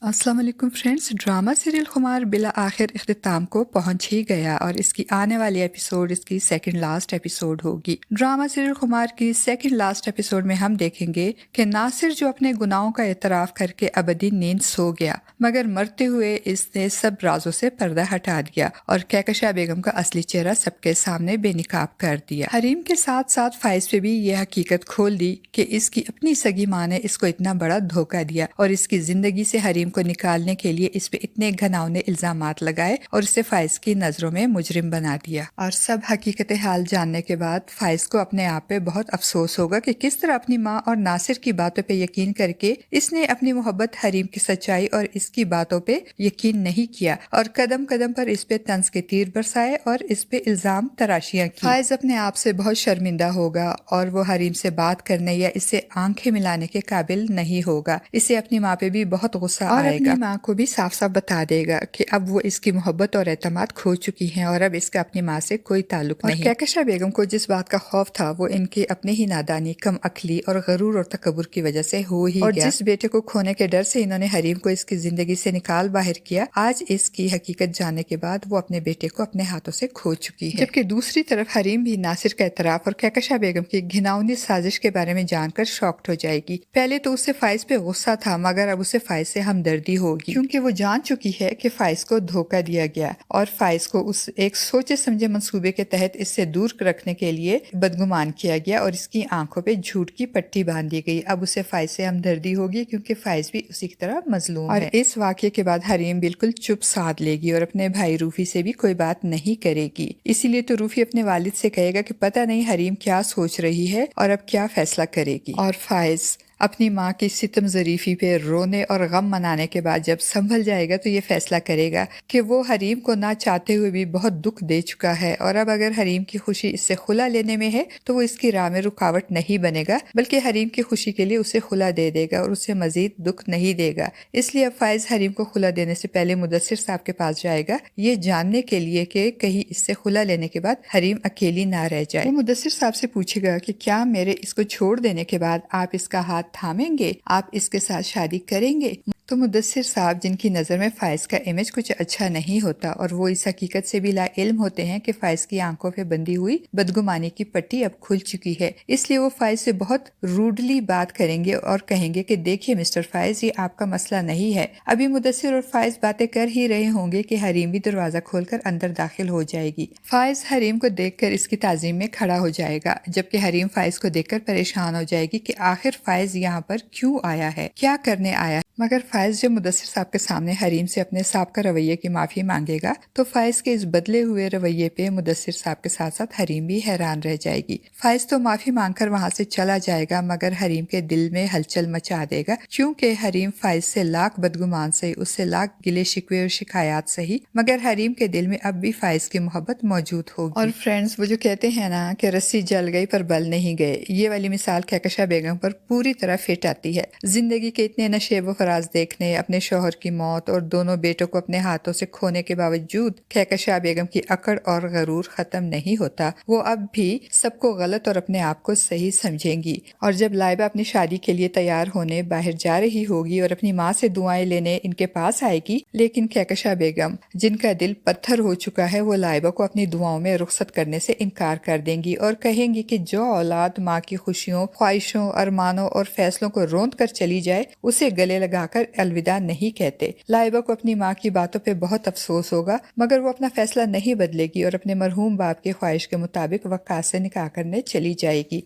अस्सलाम वालेकुम friends. Drama serial खुमार बिला आखिर इख्तिताम को पहुंच ही गया और इसकी आने वाली एपिसोड इसकी सेकंड लास्ट एपिसोड होगी। ड्रामा सीरियल खुमार की सेकंड लास्ट एपिसोड में हम देखेंगे कि नासिर जो अपने गुनाहों का एतराफ़ करके अबदी नींद सो गया, मगर मरते हुए इसने सब राजों से पर्दा हटा दिया और कहकशा बेगम का असली चेहरा सबके सामने बेनिकाब कर दिया। हरीम के साथ साथ फाइज पे भी ये हकीकत खोल दी कि इसकी अपनी सगी माँ ने इसको इतना बड़ा धोखा दिया और इसकी जिंदगी से हरीम को निकालने के लिए इस पे इतने घनावने इल्जामात लगाए और इसे फाइज की नजरों में मुजरिम बना दिया। और सब हकीकत हाल जानने के बाद फाइज को अपने आप पे बहुत अफसोस होगा कि किस तरह अपनी माँ और नासिर की बातों पे यकीन करके इसने अपनी मोहब्बत हरीम की सच्चाई और इसकी बातों पे यकीन नहीं किया और कदम कदम पर इस पे तंज के तीर बरसाए और इस पे इल्जाम तराशियां की। फाइज अपने आप से बहुत शर्मिंदा होगा और वो हरीम से बात करने या इससे आंखें मिलाने के काबिल नहीं होगा। इसे अपनी माँ पे भी बहुत गुस्सा और अपनी माँ को भी साफ साफ बता देगा कि अब वो इसकी मोहब्बत और एतमाद खो चुकी हैं और अब इसका अपनी माँ से कोई ताल्लुक नहीं। कहकशा बेगम को जिस बात का खौफ था वो इनके अपने ही नादानी, कम अक्ली और गरूर और तकब्बुर की वजह से हो ही गया। जिस बेटे को खोने के डर से इन्होंने हरीम को इसकी जिंदगी से निकाल बाहर किया, आज इसकी हकीकत जानने के बाद वो अपने बेटे को अपने हाथों से खो चुकी है। जबकि दूसरी तरफ हरीम भी नासिर का एतराफ और कहकशा बेगम की घिनौनी साजिश के बारे में जानकर शॉक्ड हो जाएगी। पहले तो उससे फाइज पे गुस्सा था, मगर अब उसे फाइज से हमदर्दी होगी क्योंकि वो जान चुकी है कि फाइज को धोखा दिया गया और फाइज को उस एक सोचे समझे मंसूबे के तहत इससे दूर रखने के लिए बदगुमान किया गया और इसकी आंखों पे झूठ की पट्टी बांध दी गई। अब उसे फाइज से हमदर्दी होगी क्योंकि फाइज भी उसी की तरह मजलूम है। और इस वाकये के बाद हरीम बिल्कुल चुप साध लेगी और अपने भाई रूफी से भी कोई बात नहीं करेगी। इसीलिए तो रूफी अपने वालिद से कहेगा कि पता नहीं हरीम क्या सोच रही है और अब क्या फैसला करेगी। और फाइज अपनी माँ की सितम ज़रीफ़ी पे रोने और गम मनाने के बाद जब संभल जाएगा तो ये फैसला करेगा कि वो हरीम को ना चाहते हुए भी बहुत दुख दे चुका है और अब अगर हरीम की खुशी इससे खुला लेने में है तो वो इसकी राह में रुकावट नहीं बनेगा, बल्कि हरीम की खुशी के लिए उसे खुला दे देगा और उसे मजीद दुख नहीं देगा। इसलिए अब फाइज हरीम को खुला देने से पहले मुदस्सिर साहब के पास जाएगा, ये जानने के लिए कि कहीं इससे खुला लेने के बाद हरीम अकेली ना रह जाए। वो मुदस्सिर साहब से पूछेगा कि क्या मेरे इसको छोड़ देने के बाद आप इसका हाथ थामेंगे, आप इसके साथ शादी करेंगे? तो मुदस्सिर साहब, जिनकी नज़र में फाइज का इमेज कुछ अच्छा नहीं होता और वो इस हकीकत से भी लाइल्म होते हैं कि फाइज की आंखों पे बंधी हुई बदगुमानी की पट्टी अब खुल चुकी है, इसलिए वो फाइज से बहुत रूडली बात करेंगे और कहेंगे कि देखिए मिस्टर फाइज, ये आपका मसला नहीं है। अभी मुदस्सिर और फाइज बातें कर ही रहे होंगे कि हरीम भी दरवाजा खोलकर अंदर दाखिल हो जाएगी। फाइज हरीम को देखकर इसकी ताजीम में खड़ा हो जाएगा, जबकि हरीम फाइज को देखकर परेशान हो जाएगी कि आखिर फाइज यहाँ पर क्यों आया है, क्या करने आया है। मगर फाइज जब मुदस्सिर साहब के सामने हरीम से अपने साबका रवैये की माफ़ी मांगेगा तो फाइज के इस बदले हुए रवैये पे मुदस्सिर साहब के साथ साथ हरीम भी हैरान रह जाएगी। फाइज तो माफ़ी मांगकर वहाँ से चला जाएगा, मगर हरीम के दिल में हलचल मचा देगा क्योंकि हरीम फाइज से लाख बदगुमान सही, उससे लाख गिले शिकवे और शिकायत सही, मगर हरीम के दिल में अब भी फाइज की मोहब्बत मौजूद होगी। और फ्रेंड्स, वो जो कहते हैं ना कि रस्सी जल गई पर बल नहीं गए, ये वाली मिसाल कहकशा बेगम पर पूरी तरह फिट आती है। जिंदगी के इतने नशे व फराज देखने, अपने शौहर की मौत और दोनों बेटों को अपने हाथों से खोने के बावजूद कहकशा बेगम की अकड़ और गरूर खत्म नहीं होता। वो अब भी सबको गलत और अपने आप को सही समझेंगी। और जब लाइबा अपनी शादी के लिए तैयार होने बाहर जा रही होगी और अपनी माँ से दुआएं लेने इनके पास आएगी, लेकिन कहकशा बेगम, जिनका दिल पत्थर हो चुका है, वो लाइबा को अपनी दुआओं में रुखसत करने से इनकार कर देंगी और कहेंगी कि जो औलाद माँ की खुशियों, ख्वाहिशों, अरमानों और फैसलों को रोंद कर चली जाए उसे गले लगाकर अलविदा नहीं कहते। लाइबा को अपनी माँ की बातों पे बहुत अफसोस होगा, मगर वो अपना फैसला नहीं बदलेगी और अपने मरहूम बाप की ख्वाहिश के मुताबिक वक़ास से निकाह करने चली जाएगी।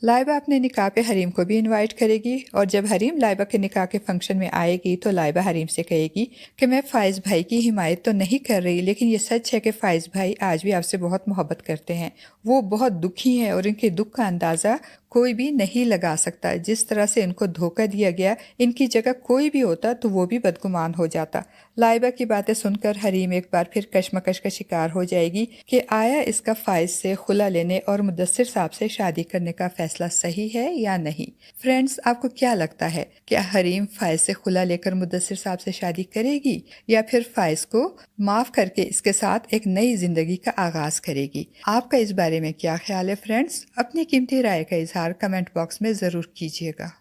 लाइबा अपने निकाह पे हरीम को भी इनवाइट करेगी और जब हरीम लाइबा के निकाह के फंक्शन में आएगी तो लाइबा हरीम से कहेगी कि मैं फाइज भाई की हिमायत तो नहीं कर रही, लेकिन ये सच है कि फाइज भाई आज भी आपसे बहुत मोहब्बत करते हैं। वो बहुत दुखी हैं और इनके दुख का अंदाज़ा कोई भी नहीं लगा सकता। जिस तरह से इनको धोखा दिया गया, इनकी जगह कोई भी होता तो वो भी बदगुमान हो जाता। लाइबा की बातें सुनकर हरीम एक बार फिर कशमकश का शिकार हो जाएगी कि आया इसका फाइज से खुला लेने और मुदस्सिर साहब से शादी करने का फैसला सही है या नहीं। फ्रेंड्स, आपको क्या लगता है, क्या हरीम फाइज से खुला लेकर मुदस्सिर साहब से शादी करेगी या फिर फाइज को माफ करके इसके साथ एक नई जिंदगी का आगाज करेगी? आपका इस बारे में क्या ख्याल है फ्रेंड्स? अपनी कीमती राय का इजहार कमेंट बॉक्स में जरूर कीजिएगा।